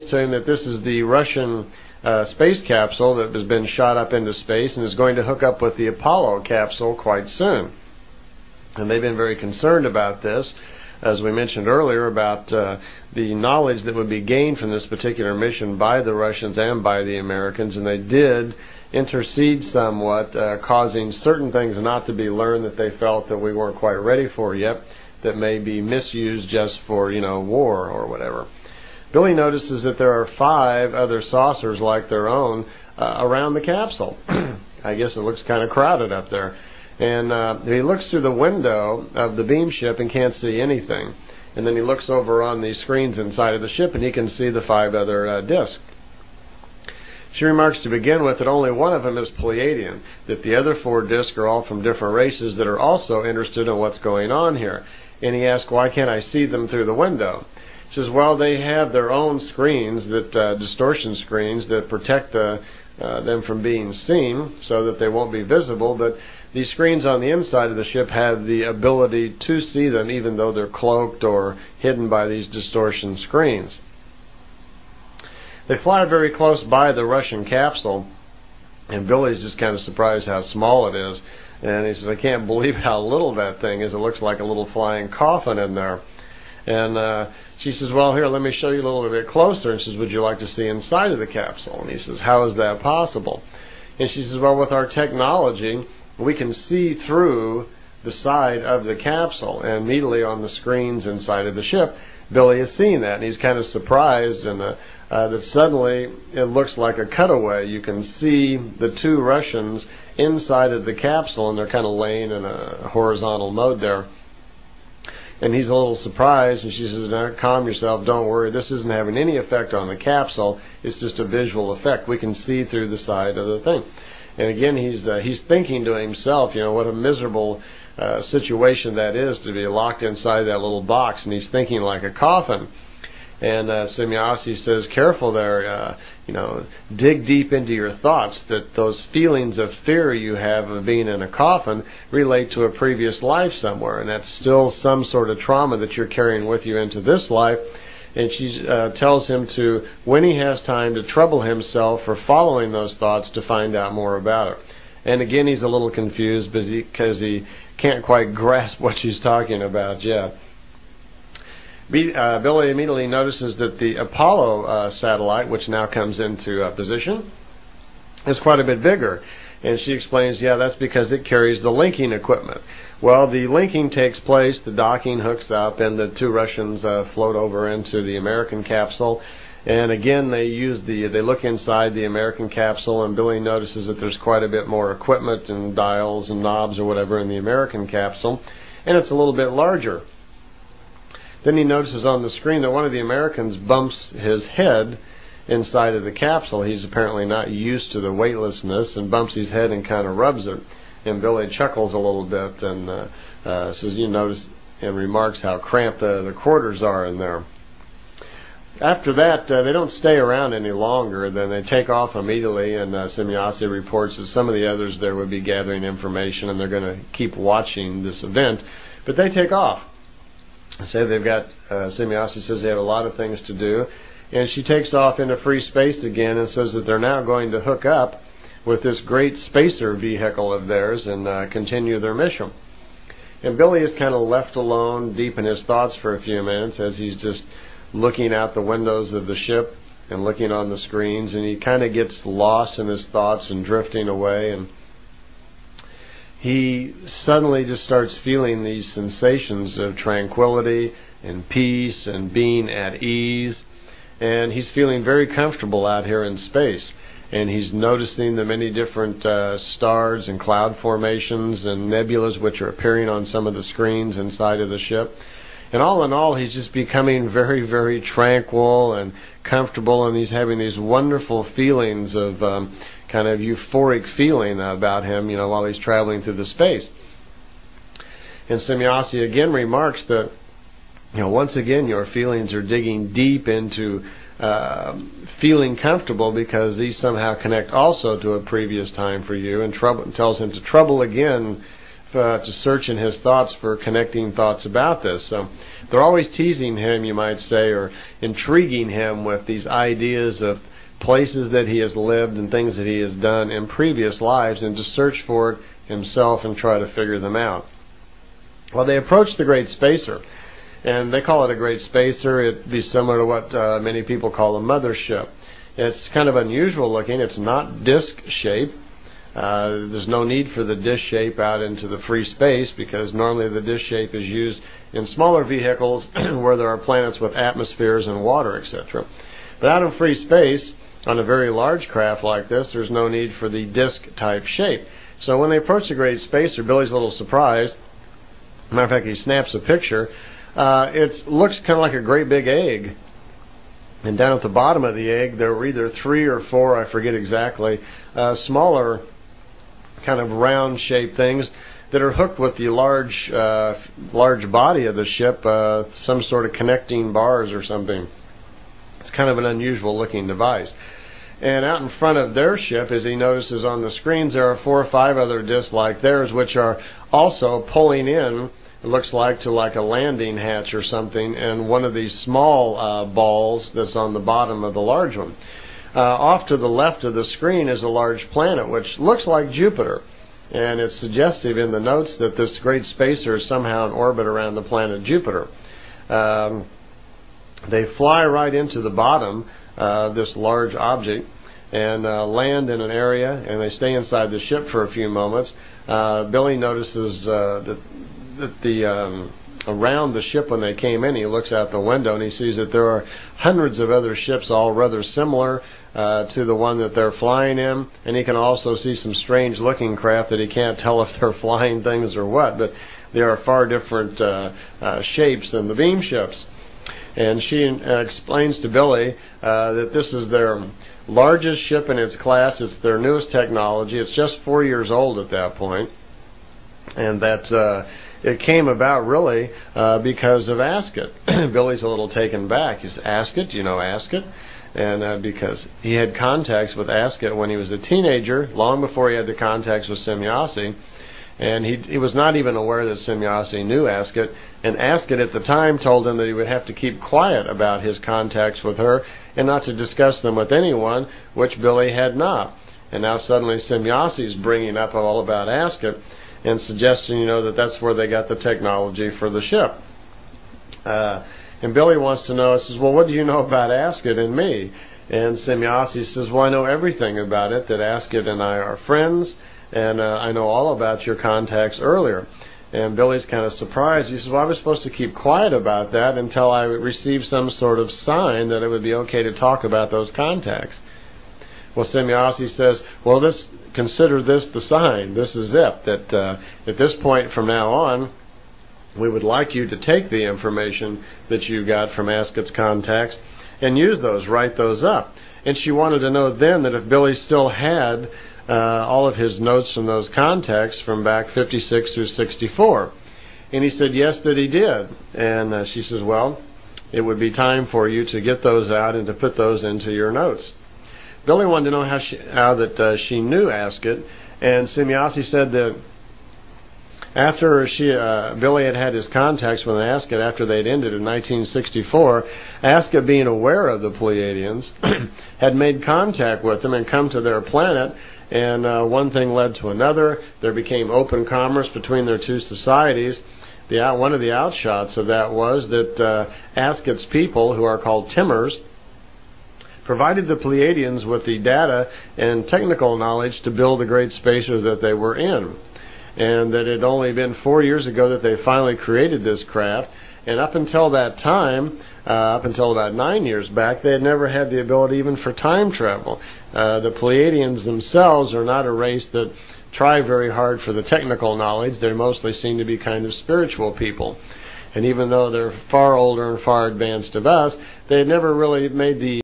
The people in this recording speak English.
to him that this is the Russian space capsule that has been shot up into space and is going to hook up with the Apollo capsule quite soon. And they've been very concerned about this, as we mentioned earlier, about the knowledge that would be gained from this particular mission by the Russians and by the Americans, and they did intercede somewhat, causing certain things not to be learned that they felt that we weren't quite ready for yet, that may be misused just for, war or whatever. Billy notices that there are 5 other saucers like their own around the capsule. I guess it looks kind of crowded up there. And he looks through the window of the beam ship and can't see anything. And then he looks over on the screens inside of the ship and he can see the 5 other discs. She remarks to begin with that only one of them is Plejadian, that the other 4 discs are all from different races that are also interested in what's going on here. And he asks, why can't I see them through the window? He says, well, they have their own screens, that distortion screens, that protect them from being seen so that they won't be visible, but these screens on the inside of the ship have the ability to see them even though they're cloaked or hidden by these distortion screens. They fly very close by the Russian capsule, and Billy's just kind of surprised how small it is. And he says, I can't believe how little that thing is. It looks like a little flying coffin in there. And she says, well, here, let me show you a little bit closer. And she says, would you like to see inside of the capsule? And he says, how is that possible? And she says, well, with our technology, we can see through the side of the capsule. And immediately on the screens inside of the ship, Billy is seeing that. And he's kind of surprised and that suddenly it looks like a cutaway. You can see the 2 Russians inside of the capsule, and they're kind of laying in a horizontal mode there. And he's a little surprised, and she says, no, calm yourself, don't worry, this isn't having any effect on the capsule, it's just a visual effect. We can see through the side of the thing. And again, he's thinking to himself, what a miserable situation that is to be locked inside that little box, and he's thinking like a coffin. And Semyasi says, careful there, dig deep into your thoughts, that those feelings of fear you have of being in a coffin relate to a previous life somewhere, and that's still some sort of trauma that you're carrying with you into this life. And she tells him to, when he has time, to trouble himself for following those thoughts to find out more about it. And again, he's a little confused because he can't quite grasp what she's talking about yet. Billy immediately notices that the Apollo satellite, which now comes into position, is quite a bit bigger. And she explains, that's because it carries the linking equipment. Well, the linking takes place, the docking hooks up, and the 2 Russians float over into the American capsule. And again, they look inside the American capsule, and Billy notices that there's quite a bit more equipment and dials and knobs or whatever in the American capsule, and it's a little bit larger. Then he notices on the screen that one of the Americans bumps his head inside of the capsule. He's apparently not used to the weightlessness and bumps his head and kind of rubs it. And Billy chuckles a little bit and says, you notice, and remarks how cramped the quarters are in there. After that, they don't stay around any longer. Then they take off immediately, and Semyasi reports that some of the others there would be gathering information, and they're going to keep watching this event. But they take off. They've got, Semyasi says they have a lot of things to do, and she takes off into free space again and says that they're now going to hook up with this great spacer vehicle of theirs and continue their mission. And Billy is kind of left alone deep in his thoughts for a few minutes as he's just looking out the windows of the ship and looking on the screens, and he kind of gets lost in his thoughts and drifting away, and he suddenly just starts feeling these sensations of tranquility and peace and being at ease. And he's feeling very comfortable out here in space. And he's noticing the many different stars and cloud formations and nebulas which are appearing on some of the screens inside of the ship. And all in all, he's just becoming very, very tranquil and comfortable, and he's having these wonderful feelings of kind of euphoric feeling about him, while he's traveling through the space. And Semyasi again remarks that, once again your feelings are digging deep into feeling comfortable, because these somehow connect also to a previous time for you, and tells him to trouble again to search in his thoughts for connecting thoughts about this. So they're always teasing him, you might say, or intriguing him with these ideas of places that he has lived and things that he has done in previous lives, and to search for it himself and try to figure them out. Well, they approached the Great Spacer, and they call it a Great Spacer. It'd be similar to what many people call a mothership. It's kind of unusual looking. It's not disc shape. There's no need for the disc shape out into the free space, because normally the disc shape is used in smaller vehicles where there are planets with atmospheres and water, etc. But out in free space, on a very large craft like this, there's no need for the disc type shape. So when they approach the Great Spacer, Billy's a little surprised. Matter of fact, he snaps a picture. It looks kind of like a great big egg. And down at the bottom of the egg, there were either 3 or 4, I forget exactly, smaller kind of round-shaped things that are hooked with the large body of the ship, some sort of connecting bars or something. It's kind of an unusual-looking device. And out in front of their ship, as he notices on the screens, there are 4 or 5 other discs like theirs, which are also pulling in, it looks like, to like a landing hatch or something, and one of these small balls that's on the bottom of the large one. Off to the left of the screen is a large planet, which looks like Jupiter. And it's suggestive in the notes that this Great Spacer is somehow in orbit around the planet Jupiter. They fly right into the bottom, this large object, and land in an area, and they stay inside the ship for a few moments. Billy notices that around the ship when they came in, he looks out the window and he sees that there are hundreds of other ships, all rather similar to the one that they're flying in, and he can also see some strange looking craft that he can't tell if they're flying things or what, but they are far different shapes than the beam ships. And she explains to Billy that this is their largest ship in its class. It's their newest technology. It's just 4 years old at that point, and that it came about really because of Ascot. Billy's a little taken back. He says, Ascot? You know Ascot? And because he had contacts with Ascot when he was a teenager, long before he had the contacts with Semjase, and he was not even aware that Semjase knew Ascot, and Ascot at the time told him that he would have to keep quiet about his contacts with her and not to discuss them with anyone, which Billy had not. And now suddenly Semjase is bringing up all about Ascot and suggesting, that that's where they got the technology for the ship. And Billy wants to know, he says, well, what do you know about Ascot and me? And Semjase says, well, I know everything about it, that Ascot and I are friends, and I know all about your contacts earlier. And Billy's kind of surprised. He says, well, I was supposed to keep quiet about that until I received some sort of sign that it would be okay to talk about those contacts. Well, Semjase says, well, consider this the sign. This is it, that at this point from now on, we would like you to take the information that you got from Ascot's contacts and use those, write those up. And she wanted to know then that if Billy still had all of his notes from those contacts from back 56 through 64. And he said yes, that he did. And she says, well, it would be time for you to get those out and to put those into your notes. Billy wanted to know how she knew Ascot, and Semjase said that after Billy had his contacts with Ascot after they'd ended in 1964, Ascot, being aware of the Plejadians, had made contact with them and come to their planet, and one thing led to another. There became open commerce between their two societies. One of the outshots of that was that Ascot's people, who are called Timmers, provided the Plejadians with the data and technical knowledge to build the Great Spacer that they were in. And that it had only been 4 years ago that they finally created this craft. And up until that time, up until about 9 years back, they had never had the ability even for time travel. The Plejadians themselves are not a race that try very hard for the technical knowledge. They mostly seem to be kind of spiritual people. And even though they're far older and far advanced of us, they had never really made the